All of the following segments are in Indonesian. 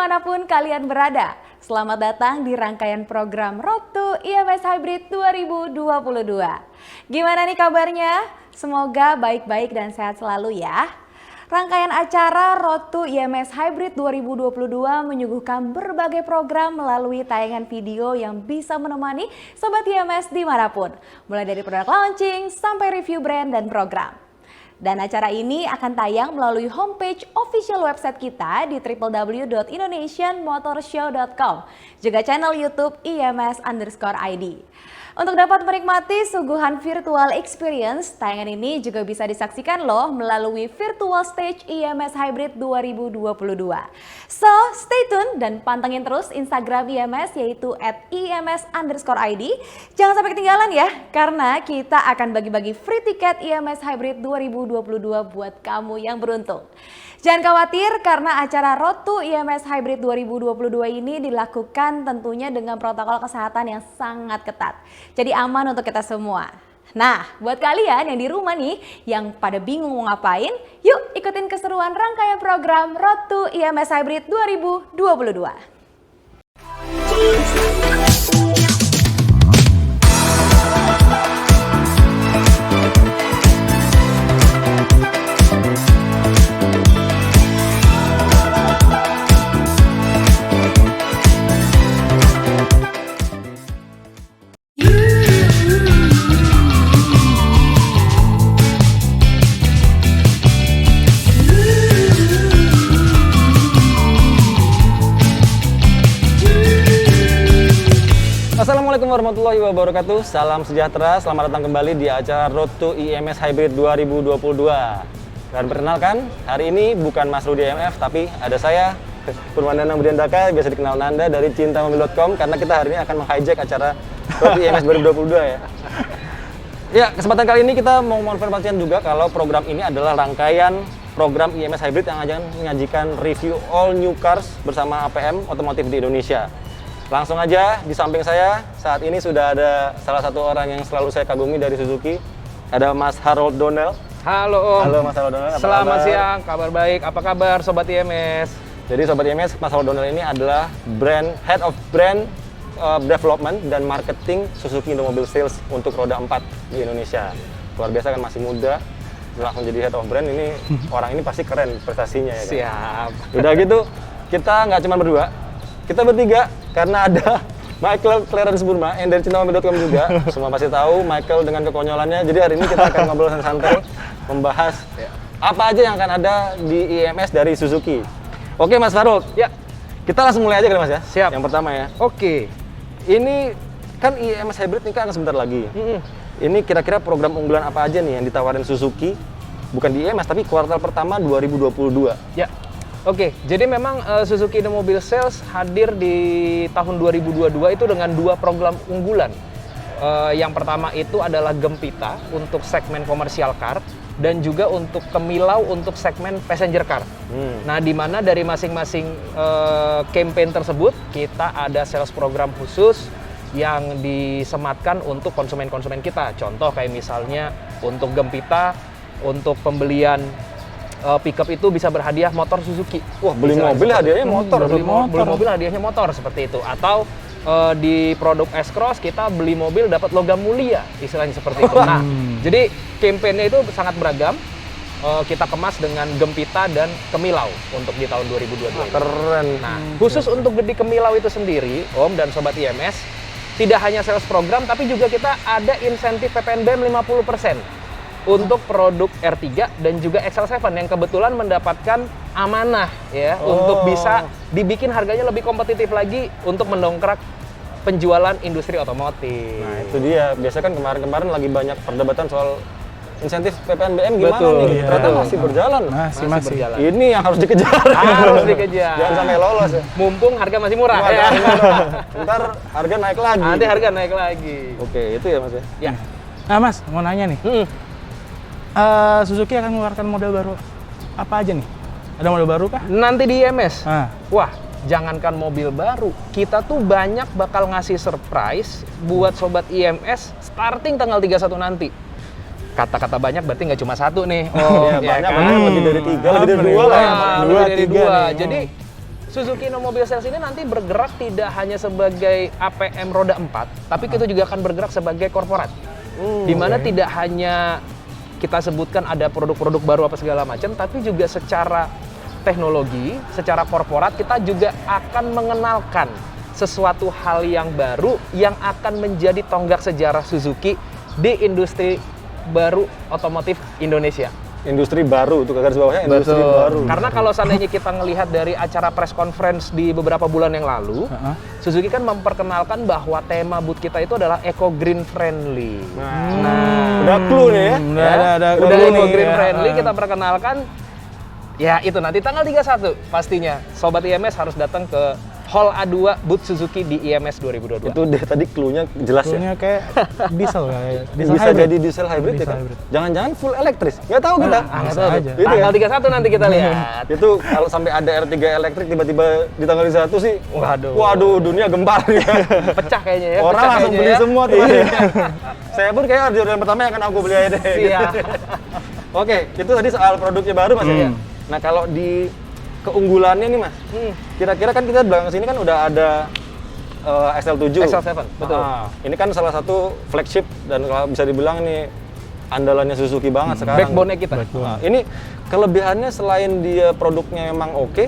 dimanapun kalian berada. Selamat datang di rangkaian program Road to IMS Hybrid 2022. Gimana nih kabarnya? Semoga baik-baik dan sehat selalu ya. Rangkaian acara Road to IMS Hybrid 2022 menyuguhkan berbagai program melalui tayangan video yang bisa menemani Sobat IMS dimanapun. Mulai dari produk launching sampai review brand dan program. Dan acara ini akan tayang melalui homepage official website kita di www.indonesianmotorshow.com, juga channel YouTube IMS_ID. Untuk dapat menikmati suguhan virtual experience, tayangan ini juga bisa disaksikan loh melalui virtual stage IMS Hybrid 2022. So, stay tune dan pantengin terus Instagram IMS yaitu @IMS_ID. Jangan sampai ketinggalan ya, karena kita akan bagi-bagi free tiket IMS Hybrid 2022 buat kamu yang beruntung. Jangan khawatir karena acara Road to IMS Hybrid 2022 ini dilakukan tentunya dengan protokol kesehatan yang sangat ketat. Jadi aman untuk kita semua. Nah, buat kalian yang di rumah nih, yang pada bingung mau ngapain, yuk ikutin keseruan rangkaian program Road to IMS Hybrid 2022. Assalamualaikum warahmatullahi wabarakatuh. Salam sejahtera, selamat datang kembali di acara Road to IMS Hybrid 2022. Dan perkenalkan, hari ini bukan Mas Rudi IMF, tapi ada saya, Purwandana Budiandaka, biasa dikenal Nanda dari cintamobil.com, karena kita hari ini akan meng-hijack acara Road to IMS 2022 ya. Ya, kesempatan kali ini kita mau menginformasikan juga kalau program ini adalah rangkaian program IMS Hybrid yang akan menyajikan review all new cars bersama APM Otomotif di Indonesia. Langsung aja, di samping saya saat ini sudah ada salah satu orang yang selalu saya kagumi dari Suzuki. Ada Mas Harold Donnell. Halo Om. Halo Mas Harold Donnell, Selamat siang, kabar baik. Apa kabar Sobat IMS? Jadi Sobat IMS, Mas Harold Donnell ini adalah Head of Brand Development dan Marketing Suzuki Indomobil Sales untuk roda 4 di Indonesia. Luar biasa kan, masih muda, langsung jadi Head of Brand. Ini orang ini pasti keren prestasinya ya kan? Siap. Udah gitu, kita nggak cuma berdua, kita bertiga, karena ada Michael Clarence Burma yang dari cintamobil.com juga. Semua pasti tahu Michael dengan kekonyolannya. Jadi hari ini kita akan ngobrol santai membahas apa aja yang akan ada di IMS dari Suzuki. Oke Mas Harold, Ya. kita langsung mulai aja kali Mas ya. Siap. Yang pertama ya. Oke. Ini kan IMS Hybrid ini kan sebentar lagi. Ini kira-kira program unggulan apa aja nih yang ditawarin Suzuki? Bukan di IMS tapi kuartal pertama 2022. Ya. Oke, jadi memang Suzuki Indomobil Sales hadir di tahun 2022 itu dengan dua program unggulan. Yang pertama itu adalah Gempita untuk segmen komersial car dan juga untuk Kemilau untuk segmen passenger car. Nah, di mana dari masing-masing campaign tersebut kita ada sales program khusus yang disematkan untuk konsumen-konsumen kita. Contoh kayak misalnya untuk Gempita, untuk pembelian pickup itu bisa berhadiah motor Suzuki. Wah, beli mobil hadiahnya motor. Beli mobil hadiahnya motor seperti itu. Atau di produk S-Cross kita beli mobil dapat logam mulia, istilahnya seperti itu. Nah, jadi campaign-nya itu sangat beragam. Kita kemas dengan Gempita dan Kemilau untuk di tahun 2022. Keren. Nah, khusus untuk di Kemilau itu sendiri, Om dan Sobat IMS, tidak hanya sales program tapi juga kita ada insentif PPNBM 50%. Untuk produk R3 dan juga XL7 yang kebetulan mendapatkan amanah ya untuk bisa dibikin harganya lebih kompetitif lagi untuk mendongkrak penjualan industri otomotif. Nah, itu dia. Biasa kan kemarin-kemarin lagi banyak perdebatan soal insentif PPNBM gimana Betul, nih? iya. Ternyata masih berjalan. Masih berjalan. Ini yang harus dikejar. Harus dikejar. Jangan sampai lolos ya. Mumpung harga masih murah. Ya. Ntar harga naik lagi. Nanti harga naik lagi. Oke, itu ya Mas ya. Ya. Nah Mas, mau nanya nih, Suzuki akan mengeluarkan model baru apa aja nih? Ada model baru kah? Nanti di IMS. Ah. Wah, jangankan mobil baru, kita tuh banyak bakal ngasih surprise buat Sobat IMS starting tanggal 31 nanti. Kata-kata banyak berarti nggak cuma satu nih. Oh, ya, banyak, kan? banyak lebih dari 3, lebih dari 2 lah. Lebih dari 2. Jadi Suzuki Innomobil Sales ini nanti bergerak tidak hanya sebagai APM roda 4, tapi kita juga akan bergerak sebagai korporat. Di mana tidak hanya kita sebutkan ada produk-produk baru apa segala macam, tapi juga secara teknologi, secara korporat kita juga akan mengenalkan sesuatu hal yang baru yang akan menjadi tonggak sejarah Suzuki di industri baru otomotif Indonesia. Industri baru, itu garis bawahnya industri baru. Karena kalau seandainya kita ngelihat dari acara press conference di beberapa bulan yang lalu, Suzuki kan memperkenalkan bahwa tema booth kita itu adalah eco green friendly. Udah clue nih ya. Udah clue eco nih, green ya. friendly kita perkenalkan. Ya itu nanti tanggal 31 pastinya Sobat IMS harus datang ke Hall A2 booth Suzuki di IMS 2022. Itu deh tadi clue-nya jelas ya. Clue-nya kayak diesel kayak. Bisa jadi diesel hybrid ya kan? Jangan-jangan full elektris. Nggak tahu kita. bisa aja. Itu Tanggal ya. 31 nanti kita lihat. Itu kalau sampai ada R3 elektrik tiba-tiba di tanggal 1 sih, Waduh. waduh dunia gempar ya. Pecah kayaknya ya. Orang pecah langsung kayaknya beli ya. semua tuh. Saya pun kayak orderan pertama yang akan aku beli aja deh. Iya. Oke, itu tadi soal produknya baru Mas ya. Nah, kalau di keunggulannya nih Mas, kira-kira kan kita di belakang sini kan udah ada XL7. XL7, betul. Ini kan salah satu flagship dan kalau bisa dibilang nih andalannya Suzuki banget sekarang. Backbone-nya kita. Nah, ini kelebihannya selain dia produknya memang oke,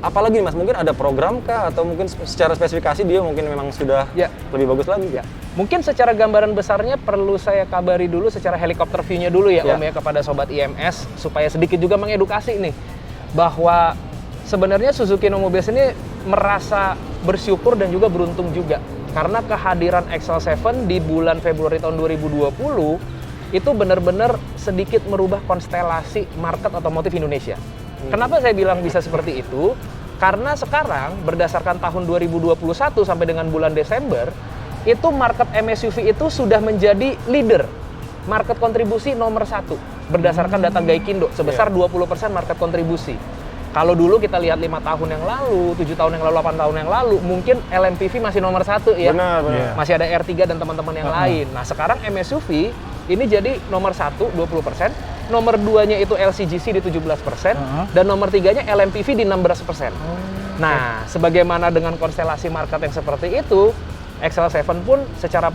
apalagi Mas? Mungkin ada program kah atau mungkin secara spesifikasi dia mungkin memang sudah lebih bagus lagi ya? Mungkin secara gambaran besarnya perlu saya kabari dulu secara helikopter view-nya dulu ya Om ya kepada Sobat IMS supaya sedikit juga mengedukasi nih bahwa sebenarnya Suzuki Innomobil ini merasa bersyukur dan juga beruntung juga karena kehadiran XL7 di bulan Februari tahun 2020 itu benar-benar sedikit merubah konstelasi market otomotif Indonesia. Kenapa saya bilang bisa seperti itu? Karena sekarang berdasarkan tahun 2021 sampai dengan bulan Desember itu market MSUV itu sudah menjadi leader, market kontribusi nomor 1 berdasarkan data Gaikindo sebesar 20% market kontribusi. Kalau dulu kita lihat 5 tahun yang lalu, 7 tahun yang lalu, 8 tahun yang lalu, mungkin LMPV masih nomor 1 ya. Benar. Masih ada R3 dan teman-teman yang lain. Nah sekarang MSUV ini jadi nomor 1 20%, nomor 2-nya itu LCGC di 17%, dan nomor 3-nya LMPV di 16%. Nah sebagaimana dengan konstelasi market yang seperti itu, XL7 pun secara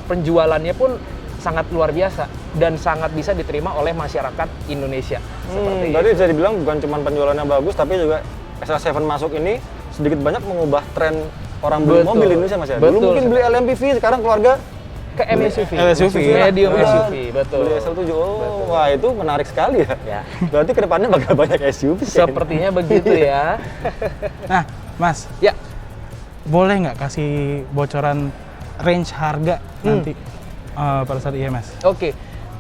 penjualannya pun sangat luar biasa dan sangat bisa diterima oleh masyarakat Indonesia. Seperti Berarti itu. bisa dibilang bukan cuma penjualannya bagus, tapi juga XL7 masuk ini sedikit banyak mengubah tren orang beli mobil di Indonesia Mas ya. Dulu mungkin beli LMPV, sekarang keluarga ke MSUV, SUV. medium Udah SUV, betul. Beli XL7, wah itu menarik sekali ya. Berarti kedepannya bakal banyak SUV. Sepertinya begitu ya. Nah, Mas, Ya, boleh nggak kasih bocoran range harga nanti pada saat IMS? oke.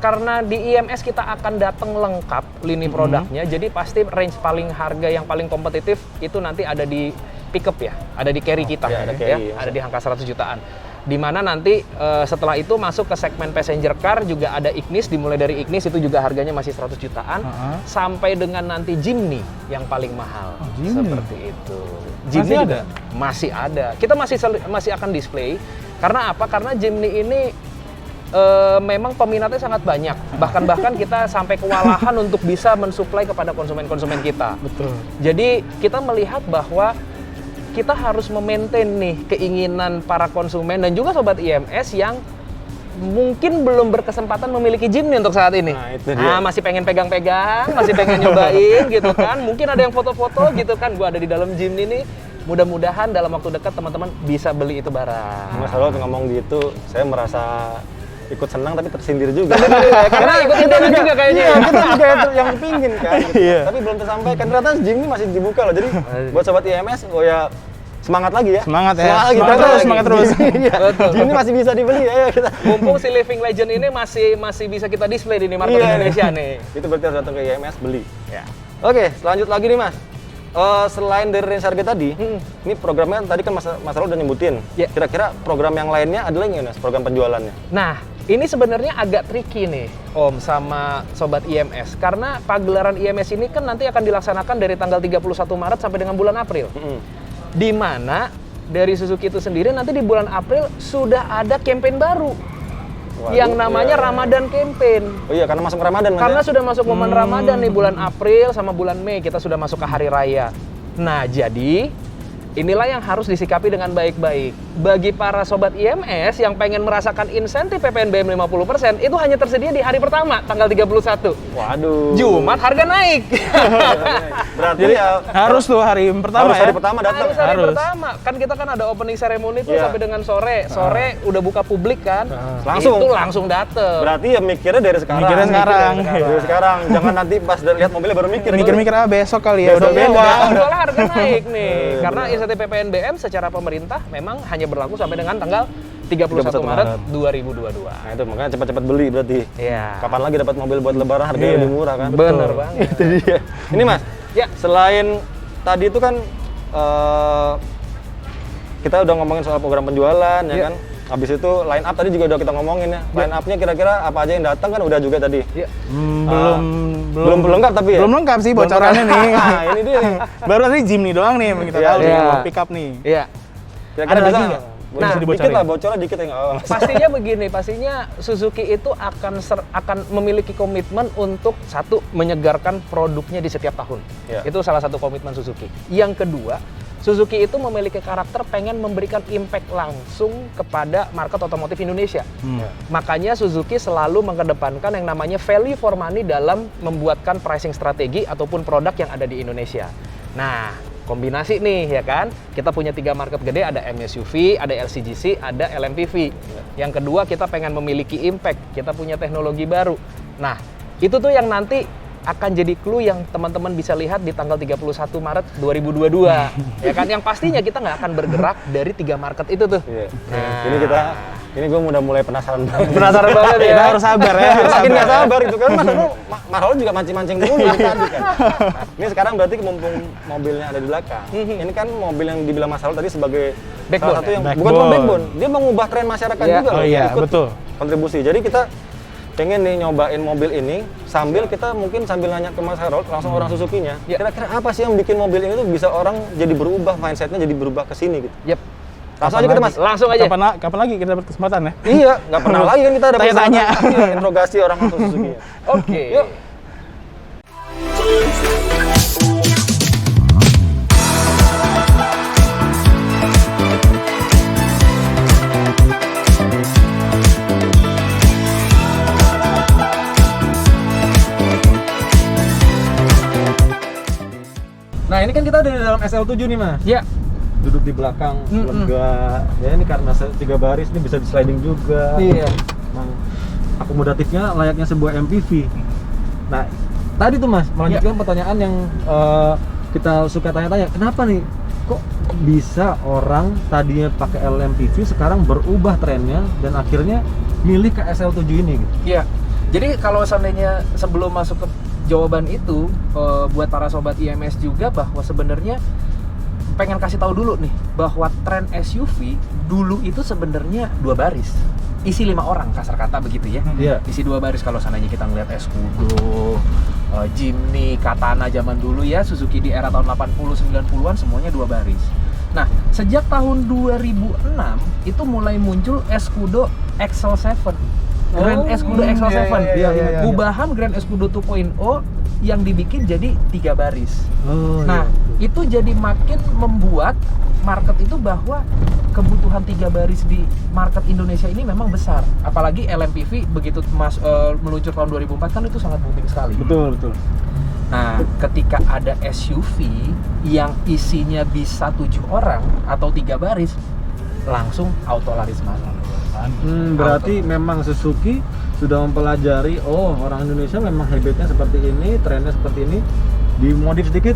Karena di IMS kita akan datang lengkap lini produknya, jadi pasti range paling harga yang paling kompetitif itu nanti ada di pickup ya, ada di carry kita, ada ya, carry, ada di angka 100 jutaan. Dimana nanti setelah itu masuk ke segmen passenger car juga ada Ignis, dimulai dari Ignis itu juga harganya masih 100 jutaan, sampai dengan nanti Jimny yang paling mahal. Jimny. Seperti itu. Masih Jimny ada? juga masih ada. Kita masih akan display. Karena apa? Karena Jimny ini memang peminatnya sangat banyak. Bahkan kita sampai kewalahan untuk bisa mensuplai kepada konsumen-konsumen kita. Betul. Jadi kita melihat bahwa kita harus memaintain nih keinginan para konsumen dan juga Sobat IMS yang mungkin belum berkesempatan memiliki Jimny untuk saat ini. Nah, itu dia. Masih pengen pegang-pegang, masih pengen nyobain gitu kan. Mungkin ada yang foto-foto gitu kan, gua ada di dalam Jimny nih. Mudah-mudahan dalam waktu dekat teman-teman bisa beli itu barang. Mas Harold ngomong gitu, saya merasa ikut senang tapi tersindir juga. Karena ikut internet juga kayaknya. Iya, kita juga yang pingin kan. Gitu. Tapi belum tersampaikan. Ternyata Jimny masih dibuka loh. Jadi buat Sobat IMS, oh ya semangat lagi ya. Semangat ya. Semangat lagi. Semangat Ternyata terus, semangat terus. Iya. Jimny masih bisa dibeli ya kita. Mumpung si Living Legend ini masih bisa kita display di market Iya, Indonesia nih. Itu berarti harus datang ke IMS beli. Ya. Oke, lanjut lagi nih Mas. Selain dari range harga tadi, ini programnya tadi kan Mas Harold udah nyebutin. Ya. Kira-kira program yang lainnya ada lagi nggak Mas? Program penjualannya? Nah, ini sebenarnya agak tricky nih, Om, sama Sobat IMS. Karena pagelaran IMS ini kan nanti akan dilaksanakan dari tanggal 31 Maret sampai dengan bulan April. Di mana dari Suzuki itu sendiri nanti di bulan April sudah ada campaign baru. Waduh, yang namanya iya. Ramadan Campaign. Oh iya, karena masuk Ramadan Mas. Karena Ya? sudah masuk momen Ramadan nih, bulan April sama bulan Mei kita sudah masuk ke hari raya. Nah, jadi inilah yang harus disikapi dengan baik-baik. Bagi para sobat IMS yang pengen merasakan insentif PPNBM 50%, itu hanya tersedia di hari pertama, tanggal 31. Waduh. Jumat harga naik. Berarti Jadi ya harus tuh hari pertama harus ya. hari pertama datang. Harus hari Harus. pertama. Kan kita kan ada opening ceremony tuh Iya. sampai dengan sore. Sore udah buka publik kan. Langsung. Itu langsung dateng. Berarti ya mikirnya dari sekarang. Mikirnya sekarang. Dari sekarang. Jangan nanti pas lihat mobilnya baru mikir. Mikir-mikir besok kali ya Besok udah beda. Soalnya harga naik nih. Iya, Karena benar. insentif PPNBM secara pemerintah memang hanya berlaku sampai dengan tanggal 31 Maret 2022. Nah itu makanya cepat-cepat beli berarti. Iya. Kapan lagi dapat mobil buat lebaran harganya Iya. lebih murah kan? Bener banget. Itu dia. Ini Mas, Ya. selain tadi itu kan kita udah ngomongin soal program penjualan ya Iya. kan. Habis itu line up tadi juga udah kita ngomongin ya. Line up-nya kira-kira apa aja yang datang kan udah juga tadi. Iya. Belum lengkap tapi ya. Belum lengkap sih bocorannya nih. Nah, ini dia nih. Baru tadi Jimny doang nih yang kita Iya, tahu nih, iya. pick up nih. Iya. Kira-kira Ada lagi bisa nggak? Nah, Bisa dikit dibocorin? lah, bocornya dikit ya nggak apa-apa, Mas. Pastinya begini, pastinya Suzuki itu akan memiliki komitmen untuk satu menyegarkan produknya di setiap tahun. Iya. Itu salah satu komitmen Suzuki. Yang kedua, Suzuki itu memiliki karakter pengen memberikan impact langsung kepada market otomotif Indonesia. Makanya Suzuki selalu mengedepankan yang namanya value for money dalam membuatkan pricing strategi ataupun produk yang ada di Indonesia. Nah, kombinasi nih ya kan, kita punya 3 market gede, ada MSUV, ada LCGC, ada LMPV. Yang kedua kita pengen memiliki impact, kita punya teknologi baru. Nah, itu tuh yang nanti akan jadi clue yang teman-teman bisa lihat di tanggal 31 Maret 2022. Ya kan, yang pastinya kita nggak akan bergerak dari 3 market itu tuh. Iya. Nah. Ini gue udah mulai penasaran banget. Penasaran banget ya? Kita harus sabar ya. harus Makin nggak sabar. sabar itu kan Mas Raul juga mancing-mancing dulu dari tadi kan. Ini sekarang berarti mumpung mobilnya ada di belakang. Ini kan mobil yang dibilang Mas Raul tadi sebagai Backbone, salah satu yang ya? bukan cuma Backbone. backbone, dia mengubah tren masyarakat Iya. juga Oh loh. iya, Ikut betul. kontribusi. Jadi kita pengen nih nyobain mobil ini sambil kita mungkin sambil nanya ke Mas Harold langsung orang Suzuki-nya. Iya. Kira-kira apa sih yang bikin mobil ini tuh bisa orang jadi berubah mindsetnya jadi berubah ke sini gitu. Yep. Langsung aja kita Mas. Langsung aja. Kapan lagi kita dapat kesempatan ya? Iya, nggak pernah lagi kan kita ada Tanya-tanya. kesempatan. Iya, interogasi orang langsung Suzuki. Oke. Yuk. Nah ini kan kita ada di dalam SL7 nih Mas. Ya. Duduk di belakang, lega. Ya ini karena 3 baris ini bisa di sliding juga. Iya. Emang akomodatifnya layaknya sebuah MPV. Nah, tadi tuh Mas, melanjutkan pertanyaan yang kita suka tanya-tanya, kenapa nih kok bisa orang tadinya pakai LMPV sekarang berubah trennya dan akhirnya milih ke SL7 ini gitu. Iya. Jadi kalau seandainya sebelum masuk ke jawaban itu, buat para sobat IMS juga bahwa sebenarnya pengen kasih tahu dulu nih bahwa tren SUV dulu itu sebenarnya 2 baris. Isi 5 orang kasar kata begitu ya. Iya. Isi 2 baris kalau seandainya kita ngeliat Escudo, Jimny, Katana zaman dulu ya, Suzuki di era tahun 80 90-an semuanya 2 baris. Nah, sejak tahun 2006 itu mulai muncul Escudo XL7. Grand Escudo XL7. iya. Ubahan Grand Escudo 2.0 yang dibikin jadi 3 baris. Oh, Nah, itu jadi makin membuat market itu bahwa kebutuhan 3 baris di market Indonesia ini memang besar. Apalagi LMPV begitu meluncur tahun 2004 kan itu sangat booming sekali. betul. Nah, ketika ada SUV yang isinya bisa 7 orang atau 3 baris, langsung auto laris masalah. Berarti memang Suzuki sudah mempelajari, oh orang Indonesia memang habitnya seperti ini, trennya seperti ini, dimodif sedikit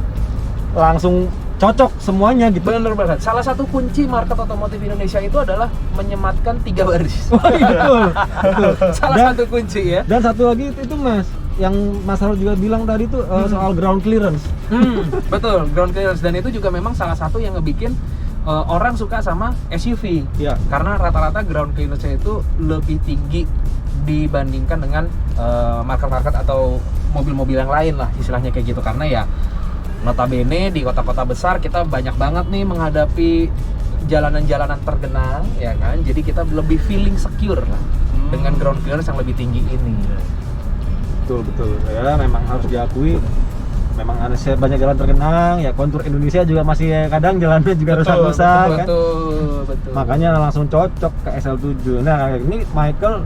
langsung cocok semuanya gitu. Bener banget. Salah satu kunci market otomotif Indonesia itu adalah menyematkan 3 baris. Betul. Salah Dan- satu kunci ya. Dan satu lagi itu Mas, yang Mas Harold juga bilang tadi tuh soal ground clearance. Betul, ground clearance, dan itu juga memang salah satu yang ngebikin orang suka sama SUV. Iya. Karena rata-rata ground clearance-nya itu lebih tinggi dibandingkan dengan market-market atau mobil-mobil yang lain lah, istilahnya kayak gitu. Karena ya notabene di kota-kota besar kita banyak banget nih menghadapi jalanan-jalanan tergenang, ya kan? Jadi kita lebih feeling secure lah dengan ground clearance yang lebih tinggi ini. Betul. Ya memang harus diakui memang ada banyak jalan tergenang, ya kontur Indonesia juga masih kadang jalannya juga rusak-rusak kan. Betul. Makanya langsung cocok ke SL7. Nah, ini Michael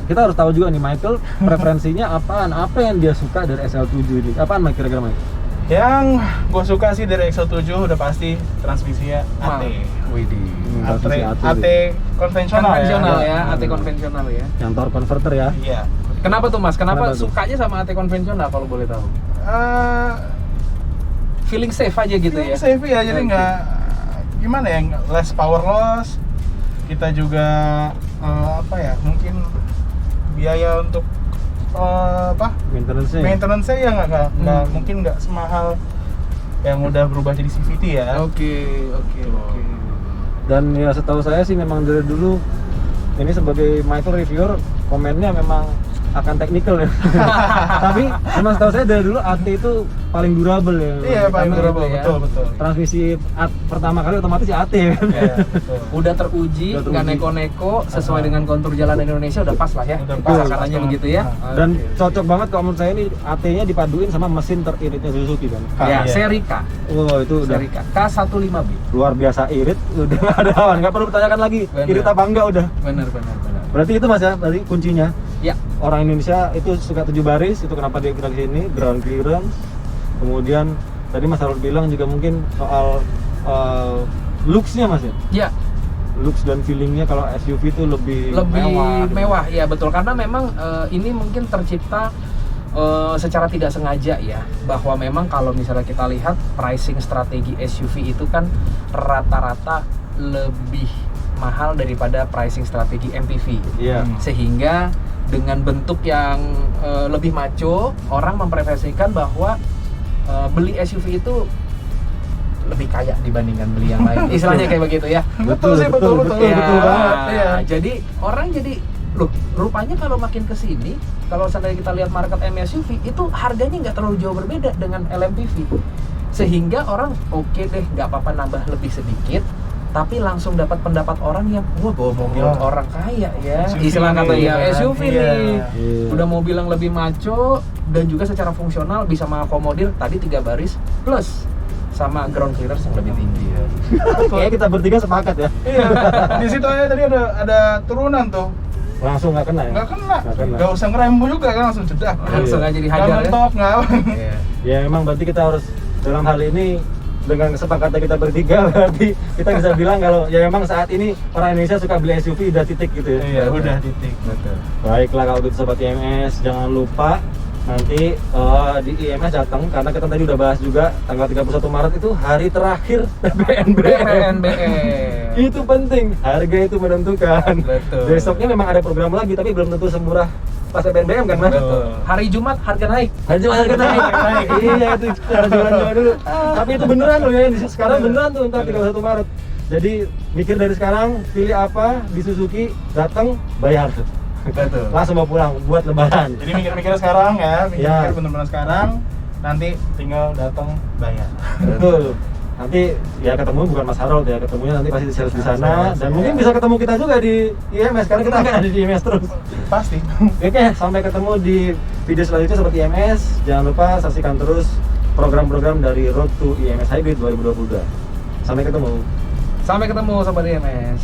kita harus tahu juga nih Michael preferensinya apaan, apa yang dia suka dari SL7 ini. Apaan Mike kira-kira Mike? Yang gue suka sih dari XL7 udah pasti transmisinya AT. Widih. Transmisi AT. AT konvensional Ya, AT konvensional ya. Yang torque converter ya. Iya. Kenapa tuh Mas? Kenapa Kenapa tuh? sukanya sama AT konvensional kalau boleh tahu? Eh, Feeling safe aja gitu ya. safe ya, jadi Oke. nggak gimana ya, less power loss. Kita juga apa ya, mungkin biaya untuk Maintenance-nya. maintenance-nya ya nggak mungkin nggak semahal yang udah berubah jadi CVT ya. Oke. Dan ya setahu saya sih memang dari dulu ini sebagai Michael reviewer komennya memang akan teknikal ya. Tapi memang setahu saya dari dulu AT itu paling durable ya. Iya, paling Karena durable, ya. betul. Transmisi pertama kali otomatis ya AT kan. Iya, betul. Udah teruji, Udah teruji. nggak neko-neko, sesuai dengan kontur jalanan Indonesia udah pas lah ya. Udah pas, Katanya pas begitu ya. banget. Dan cocok banget kalau menurut saya ini AT-nya dipaduin sama mesin teriritnya Suzuki kan. Ya, Iya. seri K. Wow, itu udah Seri K. K15B. luar biasa irit, udah nggak ada lawan, nggak perlu ditanyakan lagi. Bener. Irit apa enggak udah. Benar. Berarti itu Mas ya, tadi kuncinya. Ya, Orang Indonesia itu suka 7 baris, itu kenapa dia bilang sini ground clearance. Kemudian tadi Mas Harold bilang juga mungkin soal looks-nya Mas ya. ya. Looks dan feelingnya kalau SUV itu lebih mewah ya betul, karena memang ini mungkin tercipta secara tidak sengaja ya, bahwa memang kalau misalnya kita lihat pricing strategi SUV itu kan rata-rata lebih mahal daripada pricing strategi MPV. Iya. Sehingga dengan bentuk yang lebih maco, orang mempreferensikan bahwa beli SUV itu lebih kaya dibandingkan beli yang lain. Istilahnya kayak begitu ya. Betul sih, betul. Ya, Betul banget. Iya. Jadi orang jadi loh, rupanya kalau makin kesini, kalau seandainya kita lihat market MSUV itu harganya nggak terlalu jauh berbeda dengan LMPV, sehingga orang oke deh, nggak apa-apa nambah lebih sedikit, tapi langsung dapat pendapat orang yang wah bawa mobil Wah. orang kaya ya, SUV istilah kata nih, ya kan? SUV Iya. nih, Iya. udah mobil yang lebih maco dan juga secara fungsional bisa mengakomodir tadi 3 baris plus sama ground clearance yang lebih tinggi. Kayaknya kita bertiga sepakat ya. Iya. Di situ aja tadi ada turunan tuh. Langsung nggak kena ya? Nggak kena. Nggak kena. Nggak usah ngerem juga kan, langsung jedak. Langsung aja Nggak dihajar ya. mentok, nggak. Iya. Ya memang berarti kita harus dalam hal ini dengan kesepakatan kita bertiga berarti kita bisa bilang kalau ya memang saat ini orang Indonesia suka beli SUV udah titik gitu ya. Iya, udah titik. Betul. Baiklah kalau gitu sobat IMS, jangan lupa nanti di IMS datang karena kita tadi udah bahas juga tanggal 31 Maret itu hari terakhir PPNBM. Itu penting, harga itu menentukan. Betul. Besoknya memang ada program lagi tapi belum tentu semurah pas PPNBM kan Mas? Betul. Hari Jumat harga naik. Harga naik. Iya itu cara jualan dulu. Tapi itu beneran loh ya, sekarang beneran tuh ntar 31 Maret. Jadi mikir dari sekarang, pilih apa di Suzuki, datang bayar. Betul. Langsung mau pulang buat lebaran. Jadi mikir-mikir sekarang ya, mikir Ya. bener-bener sekarang. Nanti tinggal datang bayar. Betul. Nanti ya ketemu bukan Mas Harold ya, ketemunya nanti pasti di sales di sana Sales, dan ya. mungkin bisa ketemu kita juga di IMS karena kita akan ada di IMS terus. Pasti. Oke, sampai ketemu di video selanjutnya sobat IMS. Jangan lupa saksikan terus program-program dari Road to IMS Hybrid 2022. Sampai ketemu. Sampai ketemu sobat IMS.